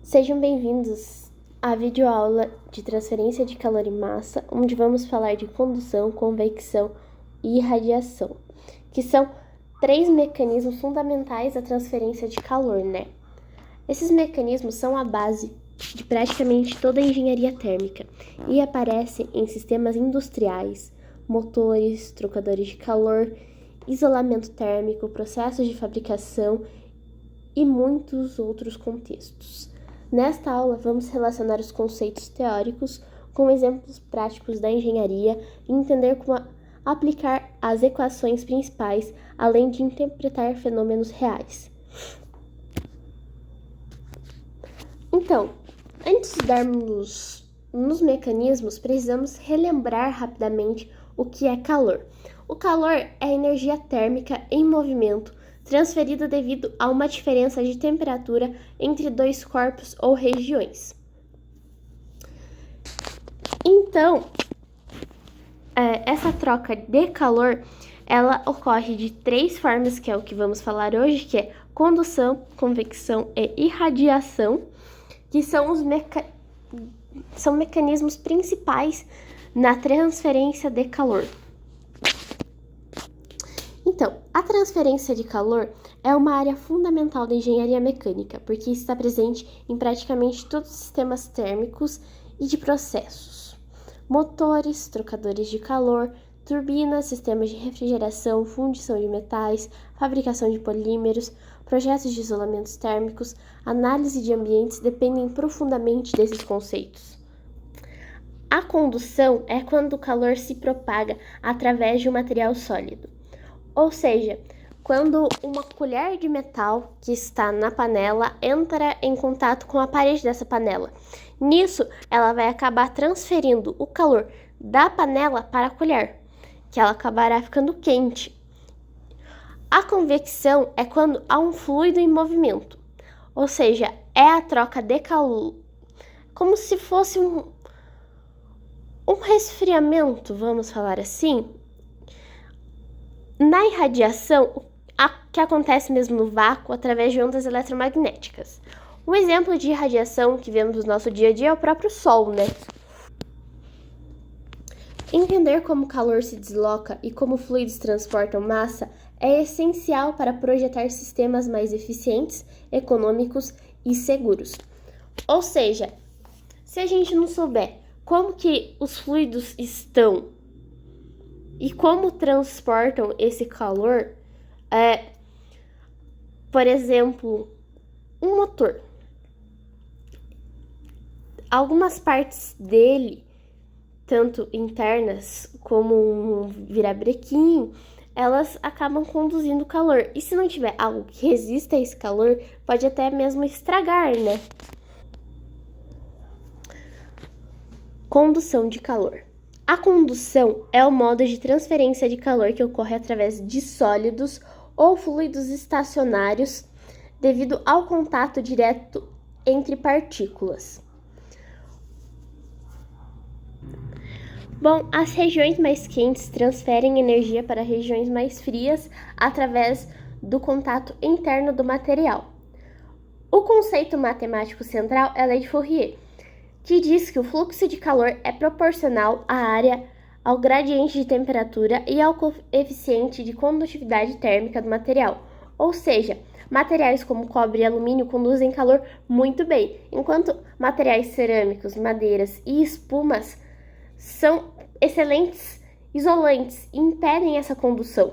Sejam bem-vindos à videoaula de transferência de calor em massa, onde vamos falar de condução, convecção e irradiação, que são três mecanismos fundamentais da transferência de calor, né? Esses mecanismos são a base de praticamente toda a engenharia térmica e aparecem em sistemas industriais, motores, trocadores de calor, isolamento térmico, processos de fabricação e muitos outros contextos. Nesta aula, vamos relacionar os conceitos teóricos com exemplos práticos da engenharia e entender como aplicar as equações principais, além de interpretar fenômenos reais. Então, antes de darmos nos mecanismos, precisamos relembrar rapidamente o que é calor. O calor é energia térmica em movimento transferida devido a uma diferença de temperatura entre dois corpos ou regiões. Então, essa troca de calor, ela ocorre de três formas, que é o que vamos falar hoje, que é condução, convecção e irradiação, que são são mecanismos principais na transferência de calor. Então, a transferência de calor é uma área fundamental da engenharia mecânica, porque está presente em praticamente todos os sistemas térmicos e de processos. Motores, trocadores de calor, turbinas, sistemas de refrigeração, fundição de metais, fabricação de polímeros, projetos de isolamentos térmicos, análise de ambientes dependem profundamente desses conceitos. A condução é quando o calor se propaga através de um material sólido. Ou seja, quando uma colher de metal que está na panela entra em contato com a parede dessa panela. Nisso, ela vai acabar transferindo o calor da panela para a colher, que ela acabará ficando quente. A convecção é quando há um fluido em movimento, ou seja, é a troca de calor, como se fosse um resfriamento, vamos falar assim. Na irradiação, que acontece mesmo no vácuo através de ondas eletromagnéticas. Um exemplo de irradiação que vemos no nosso dia a dia é o próprio Sol, né? Entender como o calor se desloca e como fluidos transportam massa é essencial para projetar sistemas mais eficientes, econômicos e seguros. Ou seja, se a gente não souber como que os fluidos estão e como transportam esse calor, por exemplo, um motor. Algumas partes dele, tanto internas como um virabrequim, elas acabam conduzindo calor. E se não tiver algo que resista a esse calor, pode até mesmo estragar, né? Condução de calor. A condução é o modo de transferência de calor que ocorre através de sólidos ou fluidos estacionários devido ao contato direto entre partículas. Bom, as regiões mais quentes transferem energia para regiões mais frias através do contato interno do material. O conceito matemático central é a lei de Fourier, que diz que o fluxo de calor é proporcional à área, ao gradiente de temperatura e ao coeficiente de condutividade térmica do material. Ou seja, materiais como cobre e alumínio conduzem calor muito bem, enquanto materiais cerâmicos, madeiras e espumas são excelentes isolantes e impedem essa condução.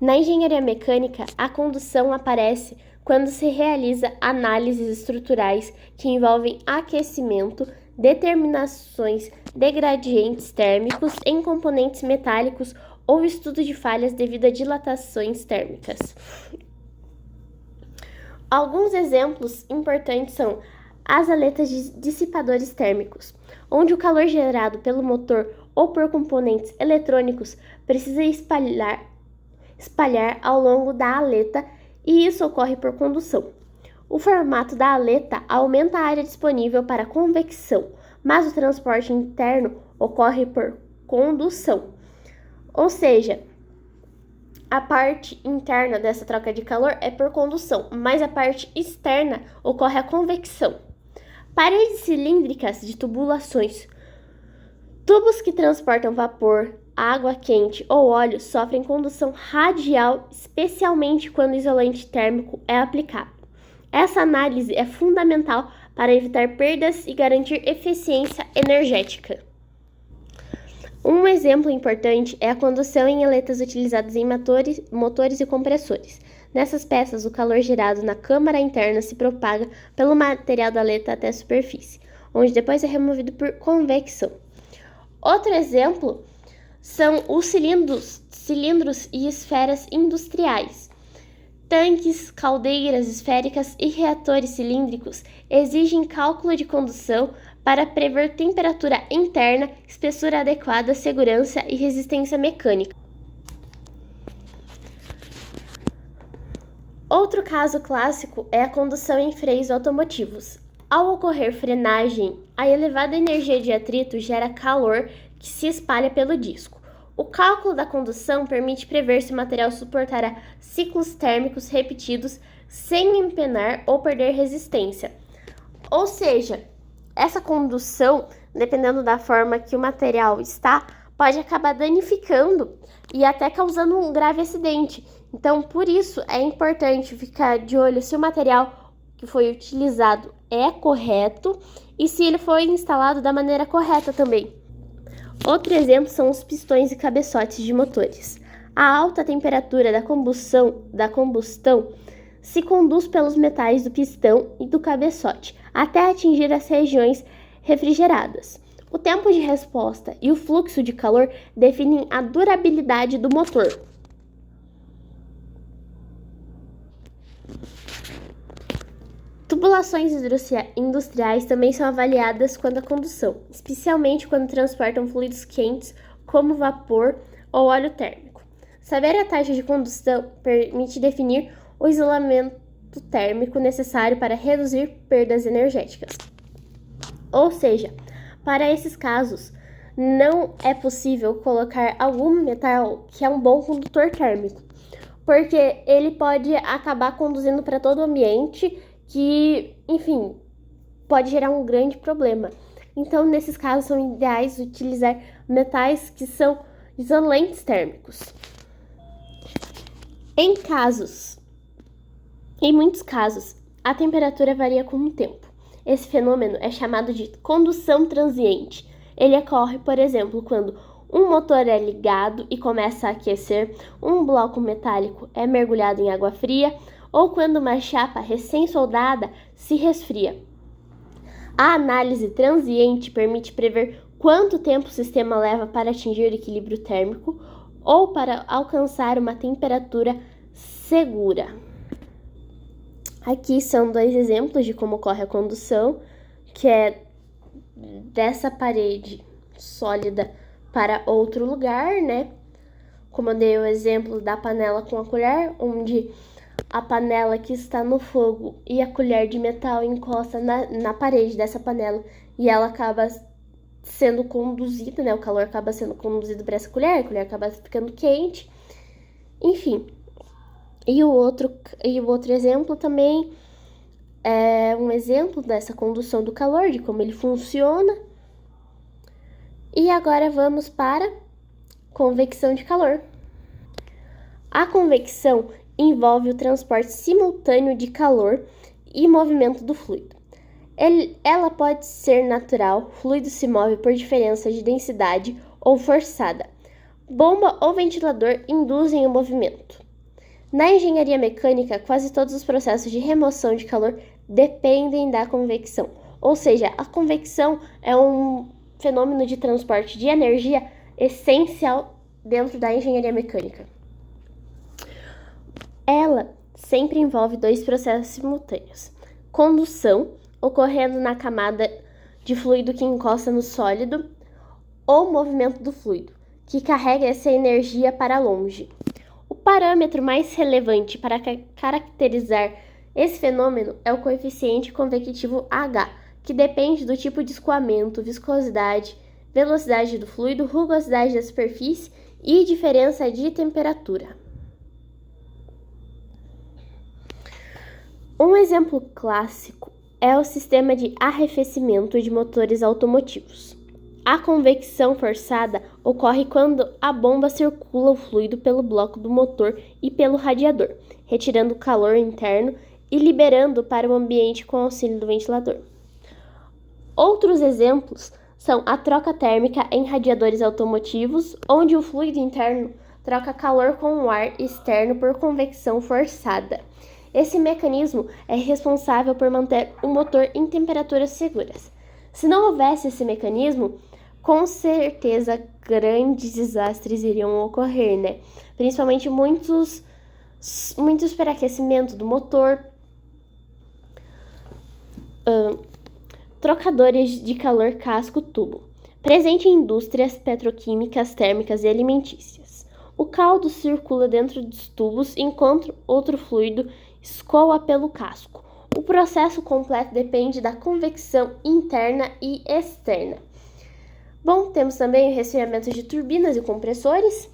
Na engenharia mecânica, a condução aparece quando se realiza análises estruturais que envolvem aquecimento, determinações de gradientes térmicos em componentes metálicos ou estudo de falhas devido a dilatações térmicas. Alguns exemplos importantes são as aletas de dissipadores térmicos, onde o calor gerado pelo motor ou por componentes eletrônicos precisa espalhar ao longo da aleta, e isso ocorre por condução. O formato da aleta aumenta a área disponível para convecção, mas o transporte interno ocorre por condução. Ou seja, A parte interna dessa troca de calor é por condução, mas a parte externa ocorre a convecção. Paredes cilíndricas de tubulações. Tubos que transportam vapor, água quente ou óleo sofrem condução radial, especialmente quando o isolante térmico é aplicado. Essa análise é fundamental para evitar perdas e garantir eficiência energética. Um exemplo importante é a condução em aletas utilizadas em motores e compressores. Nessas peças, o calor gerado na câmara interna se propaga pelo material da aleta até a superfície, onde depois é removido por convecção. Outro exemplo são os cilindros e esferas industriais. Tanques, caldeiras esféricas e reatores cilíndricos exigem cálculo de condução para prever temperatura interna, espessura adequada, segurança e resistência mecânica. Outro caso clássico é a condução em freios automotivos. Ao ocorrer frenagem, a elevada energia de atrito gera calor que se espalha pelo disco. O cálculo da condução permite prever se o material suportará ciclos térmicos repetidos sem empenar ou perder resistência. Ou seja, essa condução, dependendo da forma que o material está, pode acabar danificando e até causando um grave acidente. Então, por isso, é importante ficar de olho se o material que foi utilizado é correto e se ele foi instalado da maneira correta também. Outro exemplo são os pistões e cabeçotes de motores. A alta temperatura da combustão se conduz pelos metais do pistão e do cabeçote até atingir as regiões refrigeradas. O tempo de resposta e o fluxo de calor definem a durabilidade do motor. Tubulações industriais também são avaliadas quando a condução, especialmente quando transportam fluidos quentes como vapor ou óleo térmico. Saber a taxa de combustão permite definir o isolamento térmico necessário para reduzir perdas energéticas. Ou seja, para esses casos, não é possível colocar algum metal que é um bom condutor térmico, porque ele pode acabar conduzindo para todo o ambiente que, enfim, pode gerar um grande problema. Então, nesses casos, são ideais utilizar metais que são isolantes térmicos. Em muitos casos, a temperatura varia com o tempo. Esse fenômeno é chamado de condução transiente. Ele ocorre, por exemplo, quando um motor é ligado e começa a aquecer, um bloco metálico é mergulhado em água fria, ou quando uma chapa recém-soldada se resfria. A análise transiente permite prever quanto tempo o sistema leva para atingir o equilíbrio térmico ou para alcançar uma temperatura segura. Aqui são dois exemplos de como ocorre a condução, que é dessa parede sólida para outro lugar, né? Como eu dei o exemplo da panela com a colher, onde a panela que está no fogo e a colher de metal encosta na parede dessa panela e ela acaba sendo conduzida, né? O calor acaba sendo conduzido para essa colher, a colher acaba ficando quente, enfim. E o outro exemplo também é um exemplo dessa condução do calor, de como ele funciona. E agora vamos para convecção de calor. A convecção envolve o transporte simultâneo de calor e movimento do fluido. Ela pode ser natural, o fluido se move por diferença de densidade ou forçada. Bomba ou ventilador induzem o movimento. Na engenharia mecânica, quase todos os processos de remoção de calor dependem da convecção, ou seja, a convecção é um fenômeno de transporte de energia essencial dentro da engenharia mecânica. Ela sempre envolve dois processos simultâneos: condução, ocorrendo na camada de fluido que encosta no sólido, ou movimento do fluido, que carrega essa energia para longe. O parâmetro mais relevante para caracterizar esse fenômeno é o coeficiente convectivo H, que depende do tipo de escoamento, viscosidade, velocidade do fluido, rugosidade da superfície e diferença de temperatura. Um exemplo clássico é o sistema de arrefecimento de motores automotivos. A convecção forçada ocorre quando a bomba circula o fluido pelo bloco do motor e pelo radiador, retirando o calor interno e liberando para o ambiente com auxílio do ventilador. Outros exemplos são a troca térmica em radiadores automotivos, onde o fluido interno troca calor com o ar externo por convecção forçada. Esse mecanismo é responsável por manter o motor em temperaturas seguras. Se não houvesse esse mecanismo, com certeza grandes desastres iriam ocorrer, né? Principalmente muitos superaquecimento do motor, trocadores de calor casco-tubo, presente em indústrias petroquímicas, térmicas e alimentícias. O caldo circula dentro dos tubos enquanto outro fluido escoa pelo casco. O processo completo depende da convecção interna e externa. Bom, temos também o resfriamento de turbinas e compressores,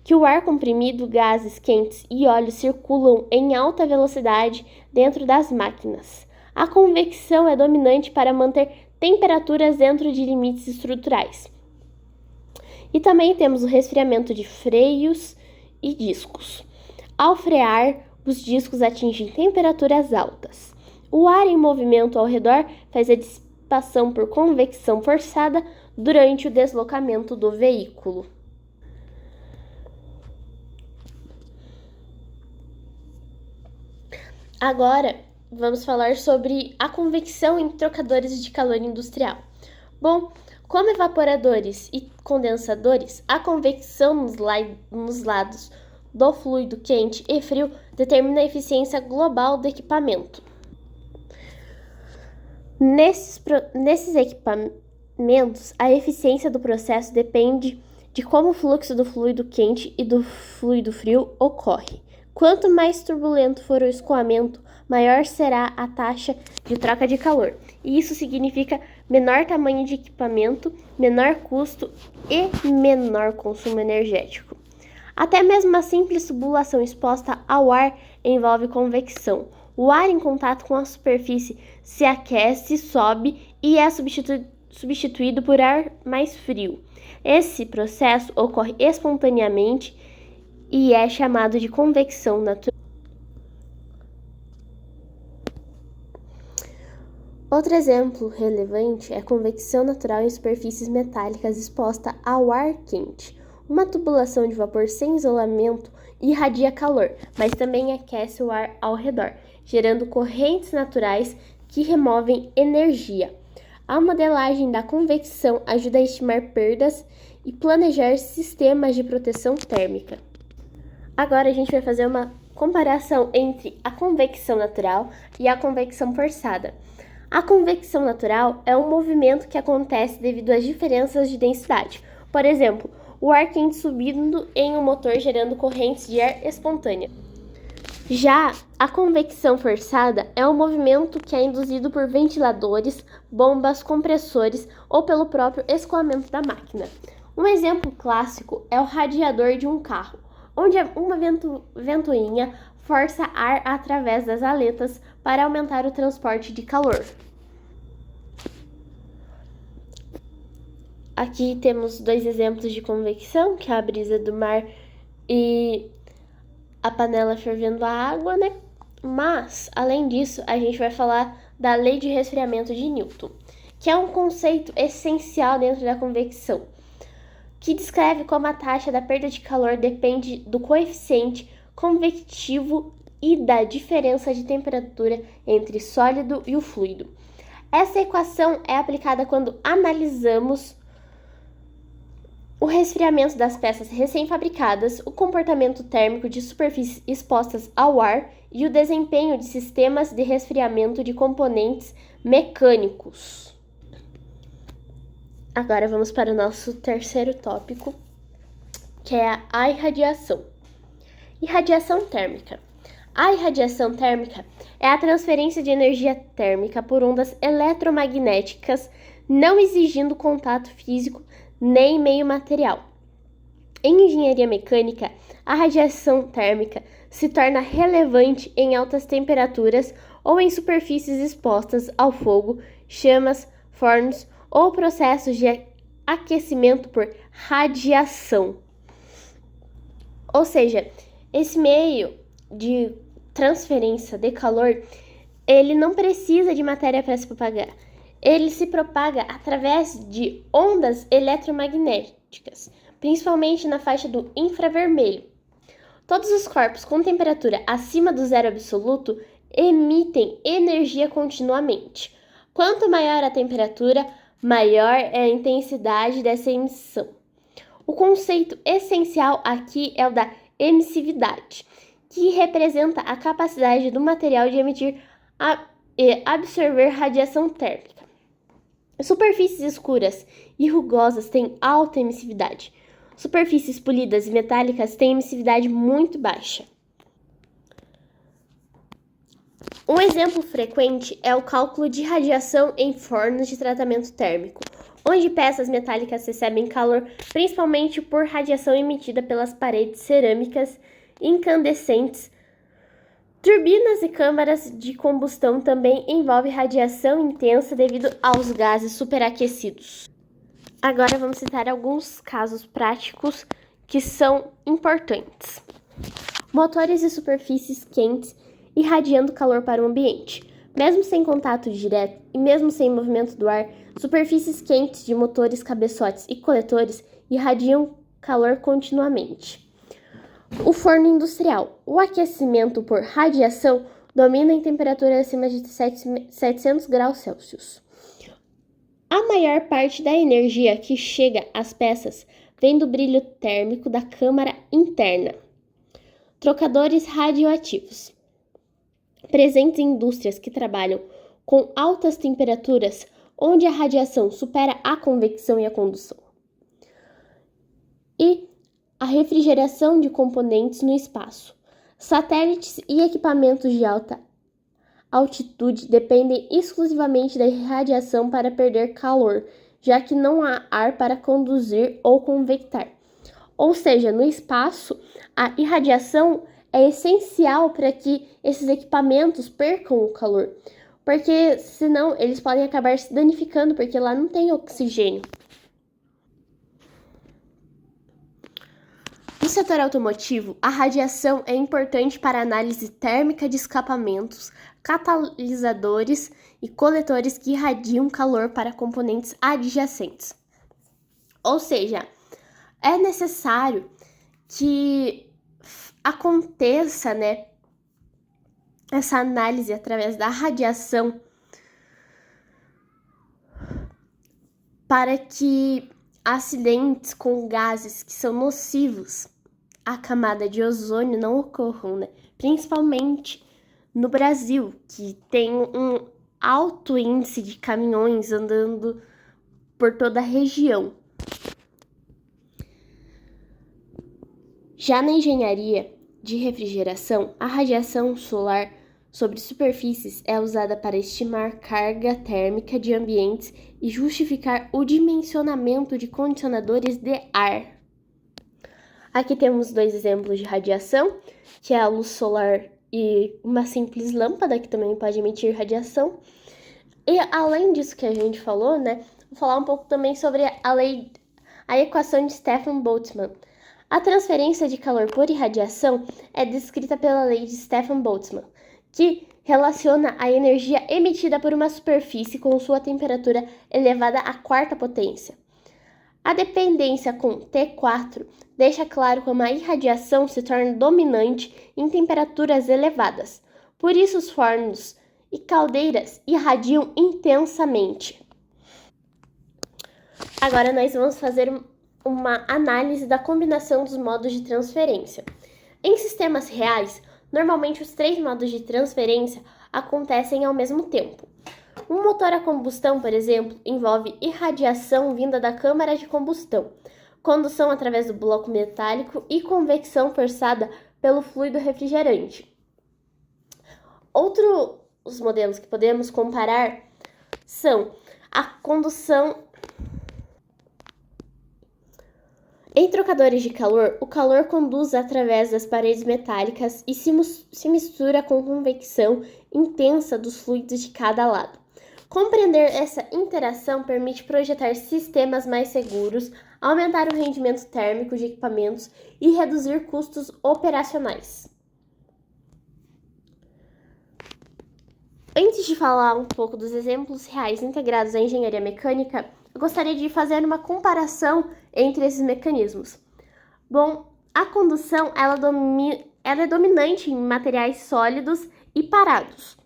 que o ar comprimido, gases quentes e óleos circulam em alta velocidade dentro das máquinas. A convecção é dominante para manter temperaturas dentro de limites estruturais. E também temos o resfriamento de freios e discos. Ao frear, os discos atingem temperaturas altas. O ar em movimento ao redor faz a dissipação por convecção forçada durante o deslocamento do veículo. Agora, vamos falar sobre a convecção em trocadores de calor industrial. Bom, como evaporadores e condensadores, a convecção nos lados do fluido quente e frio determina a eficiência global do equipamento. Nesses equipamentos, a eficiência do processo depende de como o fluxo do fluido quente e do fluido frio ocorre. Quanto mais turbulento for o escoamento, maior será a taxa de troca de calor. E isso significa menor tamanho de equipamento, menor custo e menor consumo energético. Até mesmo a simples tubulação exposta ao ar envolve convecção. O ar em contato com a superfície se aquece, sobe e é substituído por ar mais frio. Esse processo ocorre espontaneamente e é chamado de convecção natural. Outro exemplo relevante é a convecção natural em superfícies metálicas exposta ao ar quente. Uma tubulação de vapor sem isolamento irradia calor, mas também aquece o ar ao redor, gerando correntes naturais que removem energia. A modelagem da convecção ajuda a estimar perdas e planejar sistemas de proteção térmica. Agora a gente vai fazer uma comparação entre a convecção natural e a convecção forçada. A convecção natural é um movimento que acontece devido às diferenças de densidade. Por exemplo, o ar quente subindo em um motor gerando correntes de ar espontânea. Já a convecção forçada é um movimento que é induzido por ventiladores, bombas, compressores ou pelo próprio escoamento da máquina. Um exemplo clássico é o radiador de um carro, onde uma ventoinha força ar através das aletas para aumentar o transporte de calor. Aqui temos dois exemplos de convecção, que é a brisa do mar e a panela fervendo a água, né? Mas, além disso, a gente vai falar da lei de resfriamento de Newton, que é um conceito essencial dentro da convecção, que descreve como a taxa da perda de calor depende do coeficiente convectivo e da diferença de temperatura entre o sólido e o fluido. Essa equação é aplicada quando analisamos o resfriamento das peças recém-fabricadas, o comportamento térmico de superfícies expostas ao ar e o desempenho de sistemas de resfriamento de componentes mecânicos. Agora vamos para o nosso terceiro tópico, que é a irradiação. Irradiação térmica. A irradiação térmica é a transferência de energia térmica por ondas eletromagnéticas, não exigindo contato físico nem meio material. Em engenharia mecânica, a radiação térmica se torna relevante em altas temperaturas ou em superfícies expostas ao fogo, chamas, fornos ou processos de aquecimento por radiação. Ou seja, esse meio de transferência de calor, ele não precisa de matéria para se propagar. Ele se propaga através de ondas eletromagnéticas, principalmente na faixa do infravermelho. Todos os corpos com temperatura acima do zero absoluto emitem energia continuamente. Quanto maior a temperatura, maior é a intensidade dessa emissão. O conceito essencial aqui é o da emissividade, que representa a capacidade do material de emitir e absorver radiação térmica. Superfícies escuras e rugosas têm alta emissividade. Superfícies polidas e metálicas têm emissividade muito baixa. Um exemplo frequente é o cálculo de radiação em fornos de tratamento térmico, onde peças metálicas recebem calor principalmente por radiação emitida pelas paredes cerâmicas incandescentes. Turbinas e câmaras de combustão também envolvem radiação intensa devido aos gases superaquecidos. Agora vamos citar alguns casos práticos que são importantes. Motores e superfícies quentes irradiando calor para o ambiente. Mesmo sem contato direto e mesmo sem movimento do ar, superfícies quentes de motores, cabeçotes e coletores irradiam calor continuamente. O forno industrial. O aquecimento por radiação domina em temperatura acima de 700 graus Celsius. A maior parte da energia que chega às peças vem do brilho térmico da câmara interna. Trocadores radioativos. Presentes em indústrias que trabalham com altas temperaturas, onde a radiação supera a convecção e a condução. E a refrigeração de componentes no espaço. Satélites e equipamentos de alta altitude dependem exclusivamente da irradiação para perder calor, já que não há ar para conduzir ou convectar. Ou seja, no espaço, a irradiação é essencial para que esses equipamentos percam o calor, porque senão eles podem acabar se danificando, porque lá não tem oxigênio. No setor automotivo, a radiação é importante para a análise térmica de escapamentos, catalisadores e coletores que irradiam calor para componentes adjacentes. Ou seja, é necessário que aconteça, essa análise através da radiação para que acidentes com gases que são nocivos à camada de ozônio não ocorram, principalmente no Brasil, que tem um alto índice de caminhões andando por toda a região. Já na engenharia de refrigeração, a radiação solar sobre superfícies é usada para estimar carga térmica de ambientes e justificar o dimensionamento de condicionadores de ar. Aqui temos dois exemplos de radiação, que é a luz solar e uma simples lâmpada, que também pode emitir radiação. E além disso que a gente falou, vou falar um pouco também sobre a equação de Stefan-Boltzmann. A transferência de calor por irradiação é descrita pela lei de Stefan-Boltzmann, que relaciona a energia emitida por uma superfície com sua temperatura elevada à quarta potência. A dependência com T4 deixa claro como a irradiação se torna dominante em temperaturas elevadas. Por isso, os fornos e caldeiras irradiam intensamente. Agora nós vamos fazer uma análise da combinação dos modos de transferência. Em sistemas reais, normalmente os 3 modos de transferência acontecem ao mesmo tempo. Um motor a combustão, por exemplo, envolve irradiação vinda da câmara de combustão, condução através do bloco metálico e convecção forçada pelo fluido refrigerante. Outros modelos que podemos comparar são a condução Em trocadores de calor, o calor conduz através das paredes metálicas e se mistura com convecção intensa dos fluidos de cada lado. Compreender essa interação permite projetar sistemas mais seguros, aumentar o rendimento térmico de equipamentos e reduzir custos operacionais. Antes de falar um pouco dos exemplos reais integrados à engenharia mecânica, eu gostaria de fazer uma comparação entre esses mecanismos. Bom, a condução ela é dominante em materiais sólidos e parados.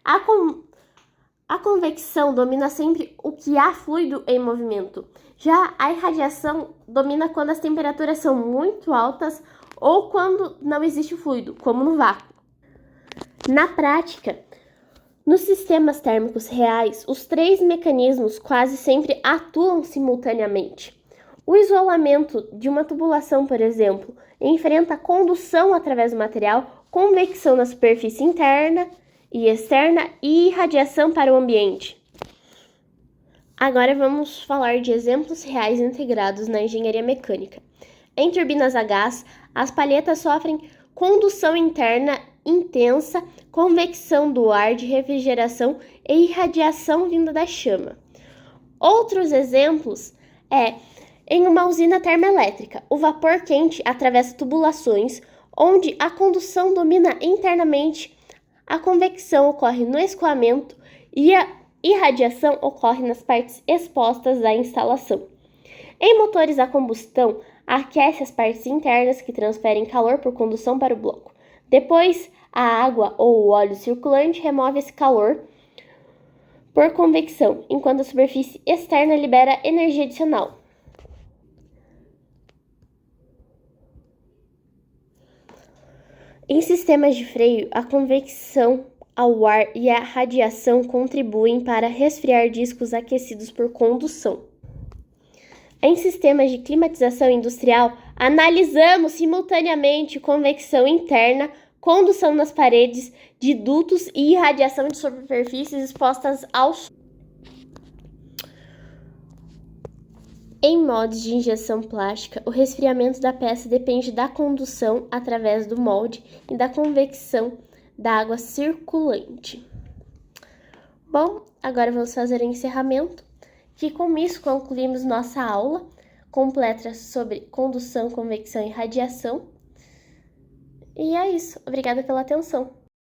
A convecção domina sempre o que há fluido em movimento. Já a irradiação domina quando as temperaturas são muito altas ou quando não existe fluido, como no vácuo. Na prática, nos sistemas térmicos reais, os três mecanismos quase sempre atuam simultaneamente. O isolamento de uma tubulação, por exemplo, enfrenta a condução através do material, convecção na superfície interna e externa e irradiação para o ambiente. Agora vamos falar de exemplos reais integrados na engenharia mecânica. Em turbinas a gás, as palhetas sofrem condução interna intensa, convecção do ar de refrigeração e irradiação vinda da chama. Outros exemplos em uma usina termoelétrica, o vapor quente atravessa tubulações, onde a condução domina internamente, a convecção ocorre no escoamento e a irradiação ocorre nas partes expostas da instalação. Em motores a combustão, aquece as partes internas que transferem calor por condução para o bloco. Depois, a água ou o óleo circulante remove esse calor por convecção, enquanto a superfície externa libera energia adicional. Em sistemas de freio, a convecção ao ar e a radiação contribuem para resfriar discos aquecidos por condução. Em sistemas de climatização industrial, analisamos simultaneamente convecção interna, condução nas paredes de dutos e irradiação de superfícies expostas ao sol. Em moldes de injeção plástica, o resfriamento da peça depende da condução através do molde e da convecção da água circulante. Bom, agora vamos fazer o encerramento, que com isso concluímos nossa aula completa sobre condução, convecção e radiação. E é isso. Obrigada pela atenção.